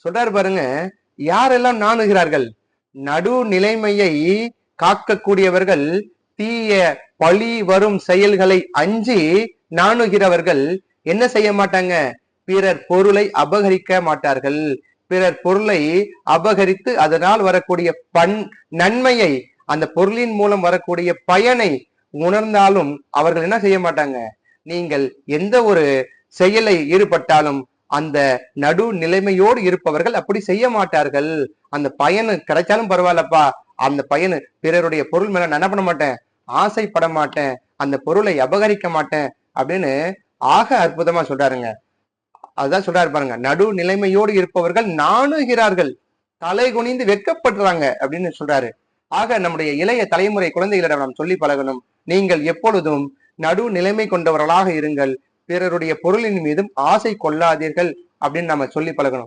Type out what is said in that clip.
சொல்றாரு பாருங்க, யாரெல்லாம் நாணுகிறார்கள்? நடு நிலைமையை காக்கக்கூடியவர்கள், தீய பழி வரும் செயல்களை அஞ்சி நாணுகிறவர்கள் என்ன செய்ய மாட்டாங்க? பிறர் பொருளை அபகரிக்க மாட்டார்கள். பிறர் பொருளை அபகரித்து அதனால் வரக்கூடிய நன்மையை, அந்த பொருளின் மூலம் வரக்கூடிய பயனை உணர்ந்தாலும் அவர்கள் என்ன செய்ய மாட்டாங்க? நீங்கள் எந்த ஒரு செயலை ஈடுபட்டாலும் அந்த நடு நிலைமையோடு இருப்பவர்கள் அப்படி செய்ய மாட்டார்கள். அந்த பயனு கிடைச்சாலும் பரவாயில்லப்பா, அந்த பயனு பிறருடைய பொருள் மேல நான் என்ன பண்ண மாட்டேன், ஆசைப்பட மாட்டேன், அந்த பொருளை அபகரிக்க மாட்டேன் அப்படின்னு ஆக அற்புதமா சொல்றாருங்க. அதுதான் சொல்றாரு பாருங்க, நடு நிலைமையோடு இருப்பவர்கள் நாணுகிறார்கள், தலை குனிந்து வெட்கப்படுறாங்க அப்படின்னு சொல்றாரு. ஆக நம்முடைய இளைய தலைமுறை குழந்தைகளிடம் நாம் சொல்லி பழகணும், நீங்கள் எப்பொழுதும் நடு நிலைமை கொண்டவர்களாக இருங்கள், பிறருடைய பொருளின் மீதும் ஆசை கொள்ளாதீர்கள் அப்படின்னு நம்ம சொல்லி பழகணும்.